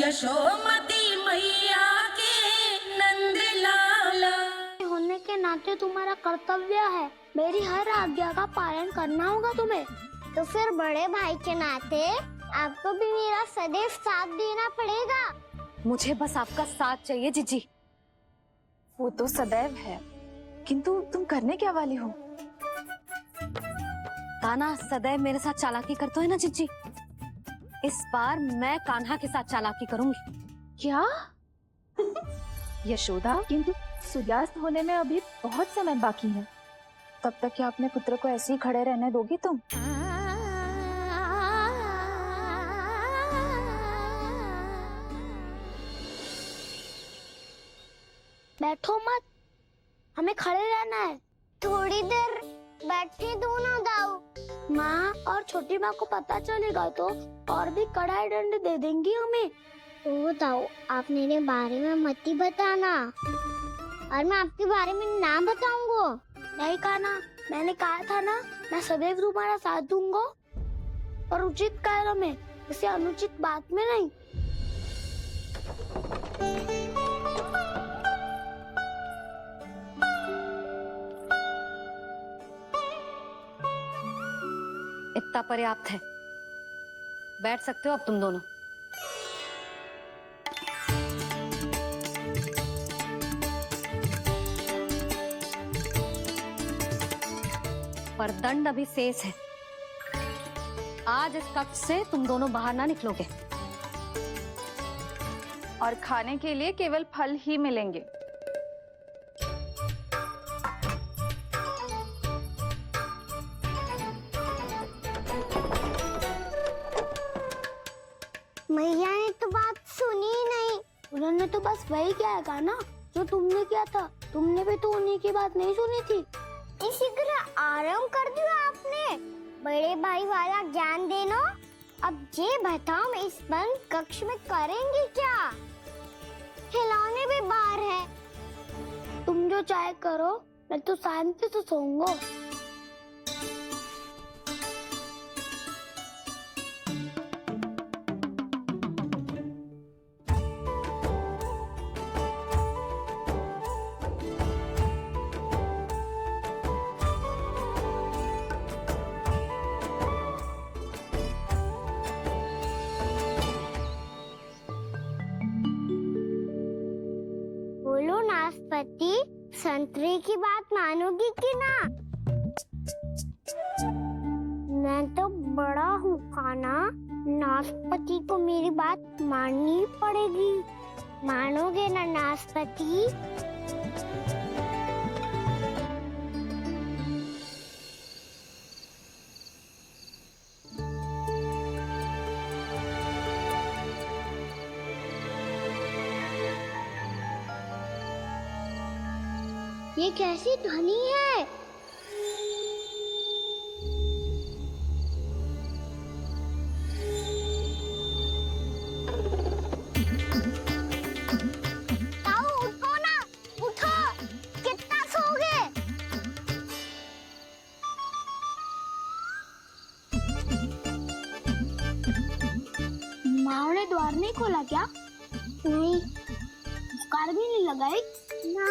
यशोमती मैया के नंद लाला। होने के नाते तुम्हारा कर्तव्य है, मेरी हर आज्ञा का पालन करना होगा तुम्हें। तो फिर बड़े भाई के नाते आपको भी मेरा सदैव साथ देना पड़ेगा। मुझे बस आपका साथ चाहिए जीजी। वो तो सदैव है, किंतु तुम करने क्या वाली हो? कान्हा सदैव मेरे साथ चालाकी करते है ना जीजी, इस बार मैं कान्हा के साथ चालाकी करूंगी। क्या? यशोदा, किंतु सूर्यास्त होने में अभी बहुत समय बाकी है, तब तक क्या अपने पुत्र को ऐसे ही खड़े रहने दोगी तुम? बैठो मत, हमें खड़े रहना है। थोड़ी देर बैठे दो ना दाऊ। माँ और छोटी माँ को पता चलेगा तो और भी कड़ा दंड दे देंगी हमें। ओ दाऊ, आप मेरे बारे में मत ही बताना, और मैं आपके बारे में ना बताऊंगा। नहीं कान्हा, मैंने कहा था ना, मैं सदैव तुम्हारा साथ दूंगा, और उचित कार्य में, इसे अनुचित बात में नहीं। इतना पर्याप्त है, बैठ सकते हो अब तुम दोनों। पर दंड अभी शेष है। आज इस कक्ष से तुम दोनों बाहर ना निकलोगे, और खाने के लिए केवल फल ही मिलेंगे। मैया ने तो बात सुनी ही नहीं। उन्होंने तो बस वही किया ना जो तुमने किया था। तुमने भी तो उन्हीं की बात नहीं सुनी थी। शीघ्र आराम कर दिया आपने। बड़े भाई वाला ज्ञान देना। अब ये बताओ, मैं इस बंद कक्ष में करेंगे क्या? खिलौने भी बाहर है। तुम जो चाहे करो, मैं तो शांति से सोऊंगा। बोलो नाशपाती, संतरे की बात मानोगी कि ना? मैं तो बड़ा हूँ कान्हा, नाशपाती को मेरी बात माननी पड़ेगी। मानोगे ना नाशपाती? ये कैसी ध्वनि है? ताऊ उठो ना, उठो, कितना सोओगे? माँ ने द्वार नहीं खोला क्या? नहीं। कार भी नहीं लगाई? ना,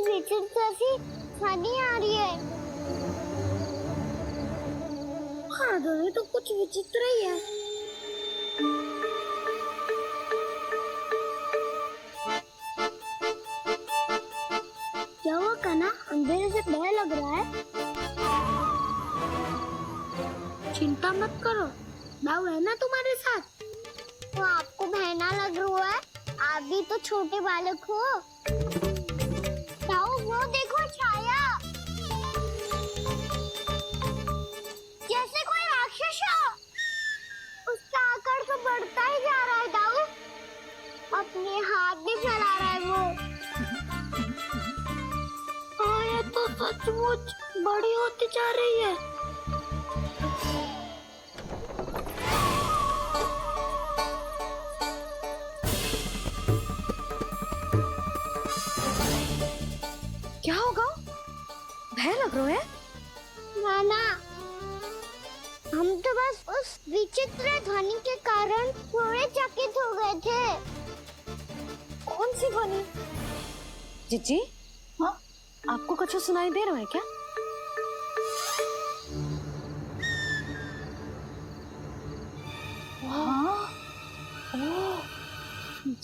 विचित्र सी ध्वनि आ रही है। हाँ, ध्वनि तो कुछ विचित्र ही है। क्या हुआ कान्हा, अंधेरे से भय लग रहा है? चिंता मत करो, दाऊ है ना तुम्हारे साथ। तो आपको बहना लग रहा है? आप भी तो छोटे बालक हो। दाऊ, वो देखो छाया, जैसे कोई राक्षस हो। उसका आकार तो बढ़ता ही जा रहा है दाऊ, अपने हाथ भी फैला रहा है वो। हाँ, ये तो सचमुच बड़ी होती जा रही है। क्या होगा? भय लग रहा है? नाना, हम तो बस उस विचित्र ध्वनि के कारण थोड़े चकित हो गए थे। कौन सी ध्वनि? जीजी, हाँ, आपको कुछ सुनाई दे रहा है क्या? हाँ,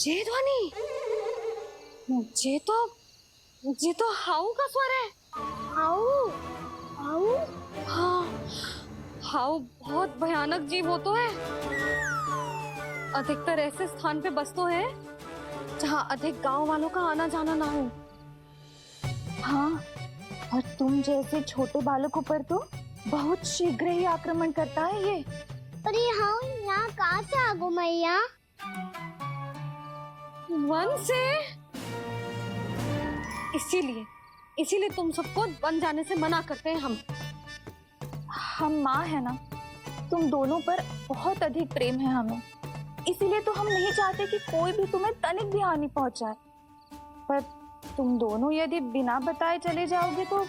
ये ध्वनि, ये तो हाउ का स्वर है। हाउ, हाउ, हाँ, हाउ बहुत भयानक जीव हो तो है। अधिकतर ऐसे स्थान पे बसते हैं जहाँ अधिक गांव वालों का आना जाना ना हो। हाँ, और तुम जैसे छोटे बालकों पर तो बहुत शीघ्र ही आक्रमण करता है ये। अरे हाँ, यहाँ कहाँ से आ गो मैया? वन से। इसीलिए तुम सबको वन जाने से मना करते हैं हम माँ है ना, तुम दोनों पर बहुत अधिक प्रेम है हमें, इसीलिए तो हम नहीं चाहते कि कोई भी तुम्हें तनिक भी हानि पहुंचाए। पर तुम दोनों यदि बिना बताए चले जाओगे तो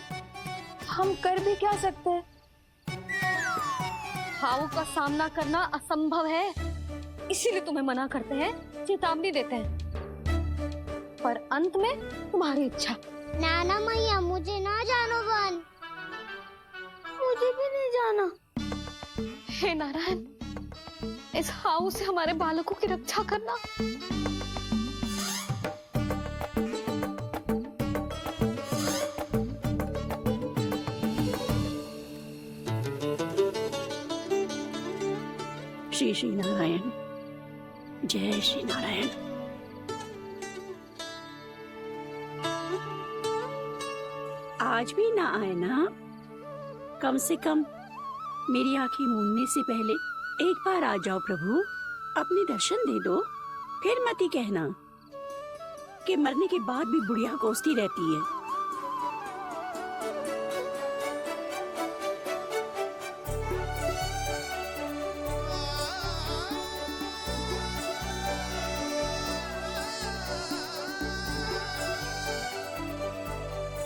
हम कर भी क्या सकते हैं? हाउ का सामना करना असंभव है, इसीलिए तुम्हें मना करते हैं, चेतावनी देते हैं। पर अंत में तुम्हारी इच्छा। नाना मैया, मुझे ना जानो वन। मुझे भी नहीं जाना। हे नारायण, इस हाउ से हमारे बालकों की रक्षा करना। श्री श्री नारायण, जय श्री नारायण। आज भी ना आए ना? कम से कम मेरी आंखें मूंदने से पहले एक बार आ जाओ प्रभु, अपने दर्शन दे दो। फिर मत ही कहना कि मरने के बाद भी बुढ़िया कोसती रहती है।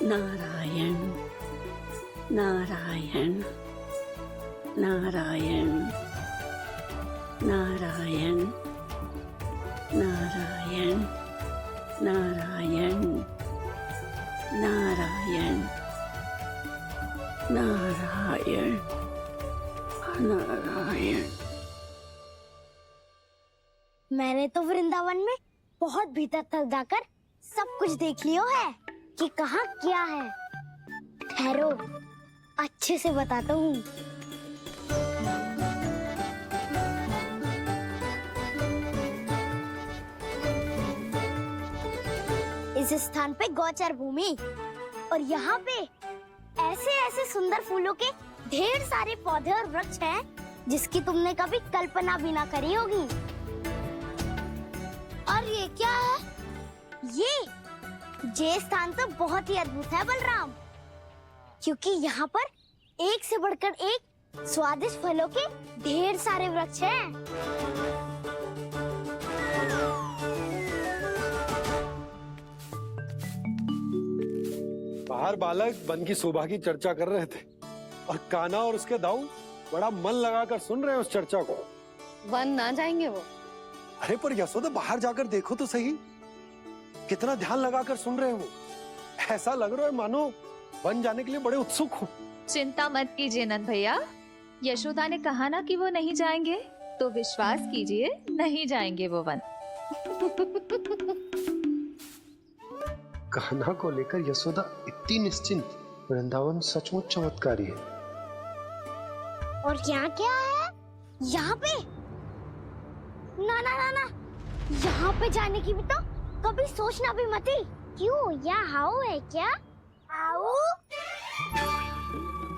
नारायण नारायण नारायण नारायण नारायण नारायण नारायण नारायण नारायण। मैंने तो वृंदावन में बहुत भीतर तक जाकर सब कुछ देख लियो है कि कहाँ क्या है। ठहरो, अच्छे से बताता हूँ। इस स्थान पे गोचर भूमि और यहाँ पे ऐसे ऐसे सुंदर फूलों के ढेर सारे पौधे और वृक्ष हैं जिसकी तुमने कभी कल्पना भी ना करी होगी। और ये क्या है? ये स्थान तो बहुत ही अद्भुत है बलराम, क्योंकि यहाँ पर एक से बढ़कर एक स्वादिष्ट फलों के ढेर सारे वृक्ष हैं। बाहर बालक वन की शोभा की चर्चा कर रहे थे और कान्हा और उसके दाऊ बड़ा मन लगाकर सुन रहे हैं उस चर्चा को। वन ना जाएंगे वो। अरे पर यशोदा, बाहर जाकर देखो तो सही, कितना ध्यान लगाकर सुन रहे हो। ऐसा लग रहा है मानो वन जाने के लिए बड़े उत्सुक हो। चिंता मत कीजिए नंद भैया, यशोदा ने कहा ना कि वो नहीं जाएंगे, तो विश्वास कीजिए नहीं जाएंगे वो वन। कान्हा को लेकर यशोदा इतनी निश्चिंत, वृंदावन सचमुच चमत्कारी है। और यहाँ क्या है? यहाँ पे ना ना ना ना, यहाँ पे जाने की भी तो कभी सोचना भी मत ही। क्यों, यहाँ हाउ है क्या? हाउ?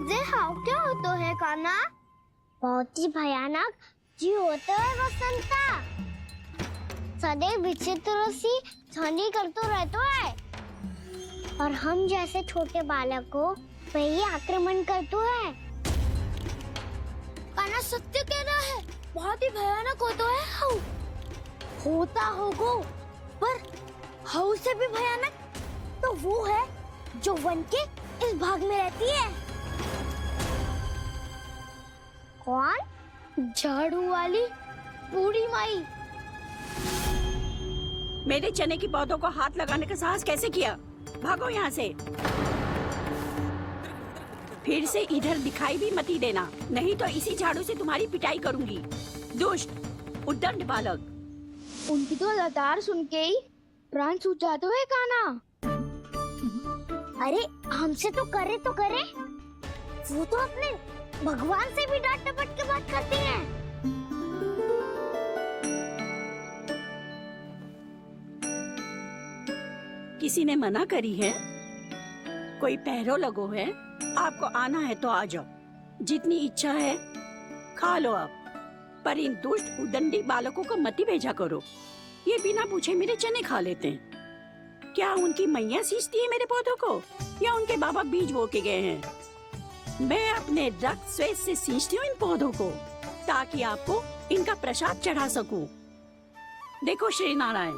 ये हाउ क्या होता है कान्हा? बहुत ही भयानक जी होता है वसंता। सदैव विचित्र सी ध्वनि करते रहता है और हम जैसे छोटे बालक को वही आक्रमण करते हैं। कान्हा सत्य कह रहा है, बहुत ही भयानक होता है हाउ। होता होगा, पर हाउ से भी भयानक तो वो है जो वन के इस भाग में रहती है। कौन? झाड़ू वाली बूढ़ी माई। मेरे चने की पौधों को हाथ लगाने का साहस कैसे किया? भागो यहाँ से। फिर से इधर दिखाई भी मती देना, नहीं तो इसी झाड़ू से तुम्हारी पिटाई करूंगी। दुष्ट, उद्दंड बालक। उनकी तो लतार सुन के ही प्राण छूट जाते हुए काना। अरे हमसे तो करे, वो तो अपने भगवान से भी डांट डपट के बात करती हैं। किसी ने मना करी है? कोई पैरों लगो है? आपको आना है तो आ जाओ, जितनी इच्छा है खा लो आप, पर इन दुष्ट उदंडी बालकों को मत ही भेजा करो। ये बिना पूछे मेरे चने खा लेते हैं। क्या उनकी मैया सींचती है मेरे पौधों को, या उनके बाबा बीज बो के गए हैं? मैं अपने रक्त स्वेद से सींचती हूँ इन पौधों को, ताकि आपको इनका प्रसाद चढ़ा सकूं। देखो श्री नारायण,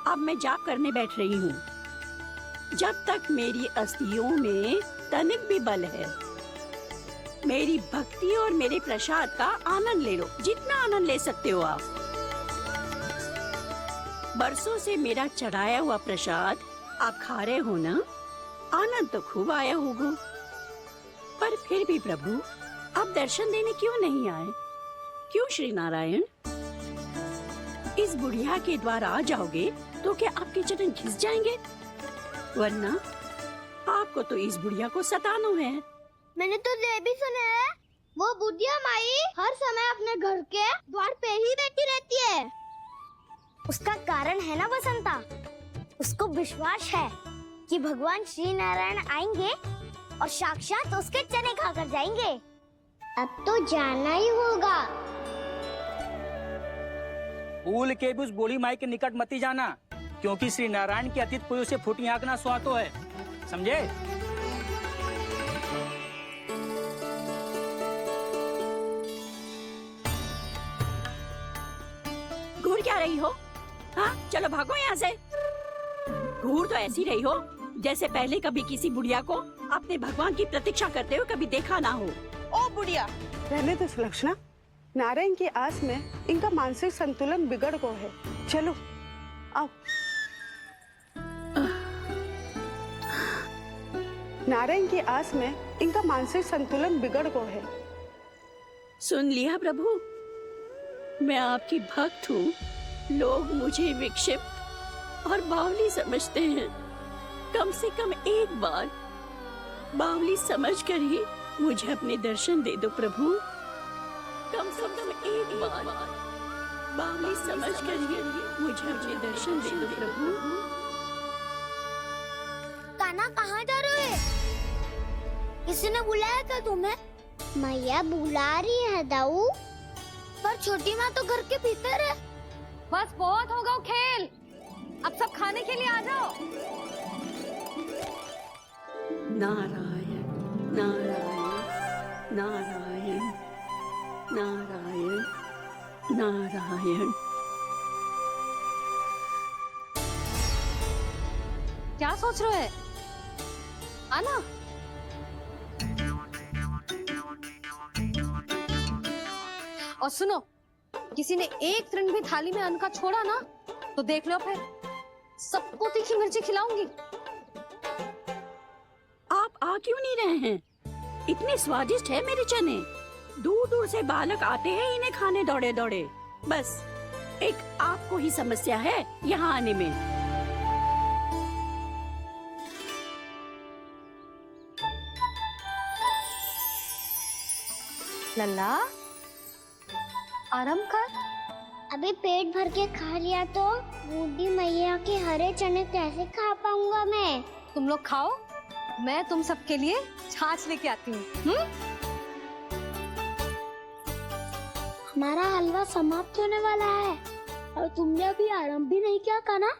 अब मैं जाप करने बैठ रही हूँ। जब तक मेरी अस्थियों में तनिक भी बल है, मेरी भक्ति और मेरे प्रसाद का आनंद ले लो, जितना आनंद ले सकते हो आप। बरसों से मेरा चढ़ाया हुआ प्रसाद आप खा रहे हो ना, आनंद तो खूब आया होगा। पर फिर भी प्रभु, आप दर्शन देने क्यों नहीं आए? क्यों श्री नारायण? इस बुढ़िया के द्वार आ जाओगे तो क्या आपके चरण घिस जाएंगे? वरना आपको तो इस बुढ़िया को सताना है। मैंने तो ये भी सुना है, वो बुढ़िया माई हर समय अपने घर के द्वार पे ही बैठी रहती है। उसका कारण है ना बसंता, उसको विश्वास है कि भगवान श्री नारायण आएंगे और साक्षात उसके चने खाकर जाएंगे। अब तो जाना ही होगा। भूल के भी उस बूढ़ी माई के निकट मती जाना, क्योंकि श्री नारायण की अतीत कोई उसे फूटी आंख ना सुहातो है, समझे? घूर क्या रही हो? हाँ, चलो भागो यहाँ से। घूर तो ऐसी रही हो जैसे पहले कभी किसी बुढ़िया को अपने भगवान की प्रतीक्षा करते हुए कभी देखा ना हो। ओ बुढ़िया, रहने दो सुलक्षणा। नारायण की आस में इनका मानसिक संतुलन बिगड़ गो है। चलो आओ। नारायण की आस में इनका मानसिक संतुलन बिगड़ गो है। सुन लिया प्रभु, मैं आपकी भक्त हूँ। लोग मुझे विक्षिप्त और बावली समझते हैं। कम से कम एक बार बावली समझकर ही मुझे अपने दर्शन दे दो प्रभु। कम से कम एक बार बावली समझकर ही मुझे अपने दर्शन दे दो प्रभु। काना कहाँ जा रहे हो? किसी ने बुलाया था तुम्हें? मैया बुला रही है दाऊ। पर छोटी माँ तो घर के भीतर है। बस बहुत होगा वो खेल, अब सब खाने के लिए आ जाओ। नारायण नारायण नारायण नारायण नारायण। क्या सोच रहे हैं? आना। और सुनो, किसी ने एक तृण भी थाली में अन्न का छोड़ा ना, तो देख लो फिर सबको तीखी मिर्ची खिलाऊंगी। आप आ क्यों नहीं रहे हैं? इतने स्वादिष्ट है मेरे चने। दूर दूर से बालक आते हैं इन्हें खाने दौड़े दौड़े। बस एक आपको ही समस्या है यहाँ आने में। लल्ला, आराम कर। अभी पेट भर के खा लिया तो बूढ़ी मैया के हरे चने कैसे खा पाऊंगा मैं? तुम लोग खाओ, मैं तुम सबके लिए छाछ लेके आती हूँ। हमारा हलवा समाप्त होने वाला है और तुमने अभी आराम भी नहीं किया काना।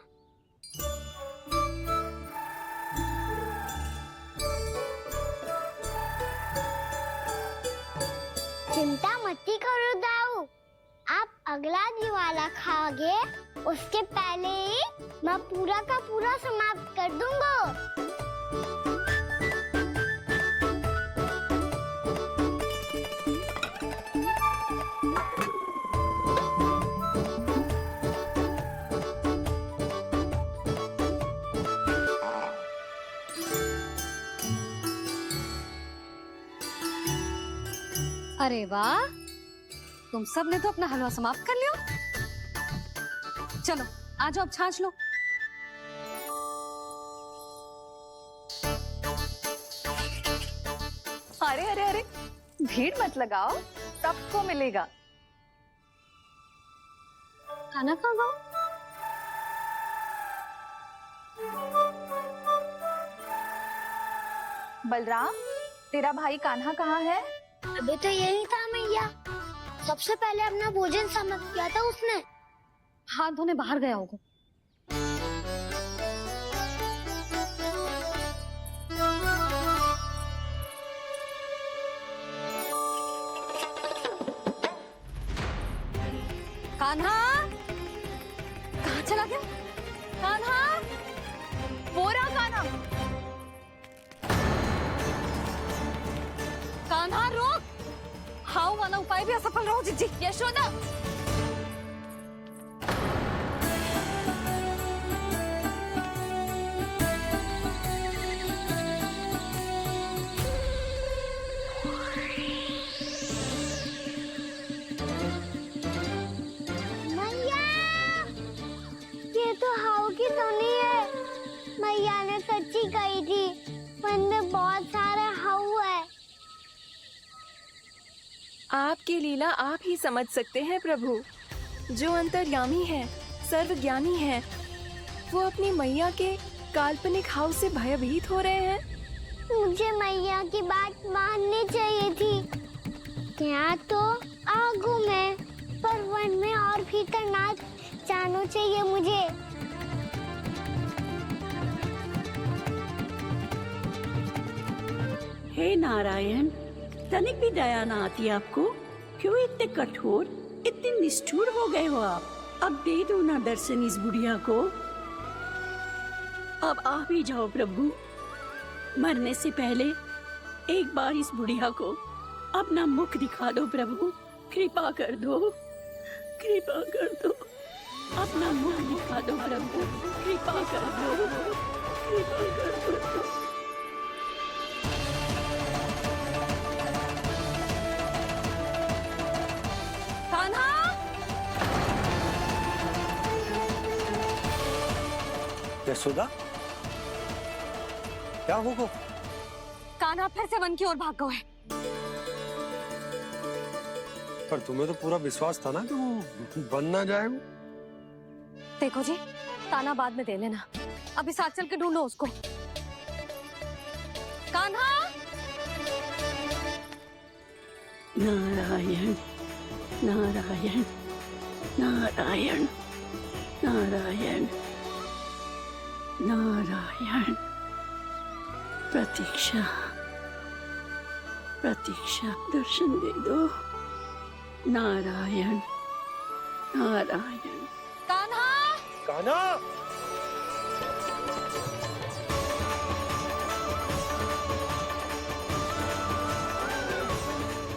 चिंता मत करो दाऊ, आप अगला दिवाला खाओगे उसके पहले ही मैं पूरा का पूरा समाप्त कर दूंगा। अरे वाह, तुम सब ने तो अपना हलवा समाप्त कर लिया। चलो आ जाओ, अब छाछ लो। अरे अरे अरे, भीड़ मत लगाओ, सबको मिलेगा। खाना खा जाओ। बलराम, तेरा भाई कान्हा कहाँ है? अभी तो यही था मैया। सबसे पहले अपना भोजन समाप्त किया था उसने। हाथ धोने बाहर गया होगा। कान्हा कहाँ चला गया? कान्हा, वो रहा कान्हा। कान्हा रोक! हाउ वाला उपाय भी असफल रहो जिज्जी। यशोदा, मैया, ये तो हाउ की धुनी है। मैया ने सच्ची कही थी, वन में बहुत सारे हाउ है। आपकी लीला आप ही समझ सकते हैं प्रभु। जो अंतर्यामी है, सर्वज्ञानी है, वो अपनी मैया के काल्पनिक हाव से भयभीत हो रहे हैं। मुझे मैया की बात माननी चाहिए थी। यहाँ तो आगू में, पर वन में और भीतर ना जाना चाहिए मुझे। हे नारायण, तनिक भी दया ना आती आपको? क्यों इतने कठोर, इतने निष्ठुर हो गए हो आप? अब दे दो ना दर्शन इस बुढ़िया को। अब आ भी जाओ प्रभु। मरने से पहले एक बार इस बुढ़िया को अपना मुख दिखा दो प्रभु। कृपा कर दो, कृपा कर दो। अपना मुख दिखा दो प्रभु, कृपा कर दो, कृपा कर दो। कान्हा! यशोदा, क्या होगा? कान्हा फिर से वन की ओर भाग गया है। पर तुम्हें तो पूरा विश्वास था ना कि वो बन ना जाए। वो देखो जी, ताना बाद में दे लेना, अभी साथ चल के ढूंढो उसको। कान्हा! नारायण नारायण नारायण नारायण नारायण। प्रतीक्षा प्रतीक्षा, दर्शन दे दो। नारायण नारायण। कान्हा! कान्हा!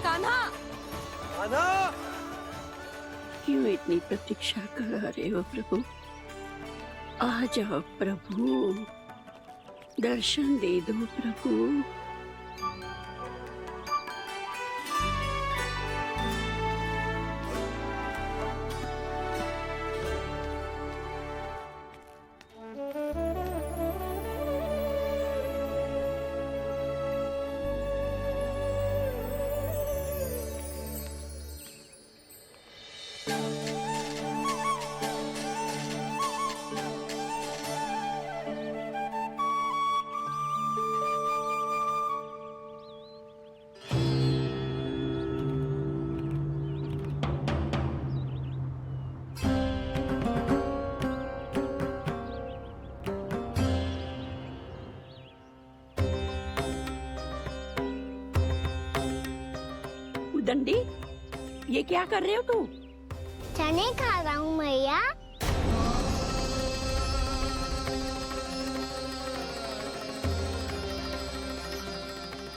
कान्हा! कान्हा! क्यों इतनी प्रतीक्षा करा रहे हो प्रभु? आ जाओ प्रभु, दर्शन दे दो प्रभु। दंडी, ये क्या कर रहे हो तू? चने खा रहा हूँ मैया।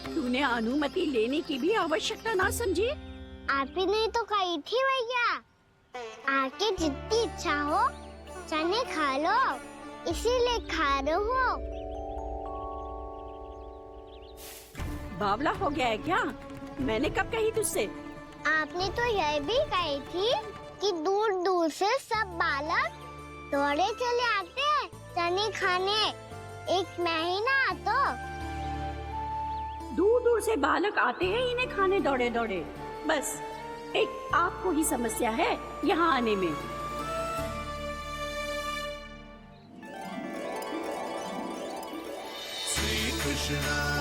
तूने अनुमति लेने की भी आवश्यकता ना समझी? आप ही ने तो कही थी भैया, आके जितनी इच्छा हो चने खा लो, इसीलिए खा रहे हो। बावला हो गया है क्या? मैंने कब कही तुझसे आपने तो यह भी कही थी कि दूर दूर से सब बालक दौड़े चले आते हैं चने खाने। एक महीना तो दूर दूर से बालक आते हैं इन्हें खाने दौड़े दौड़े। बस एक आपको ही समस्या है यहाँ आने में। Krishna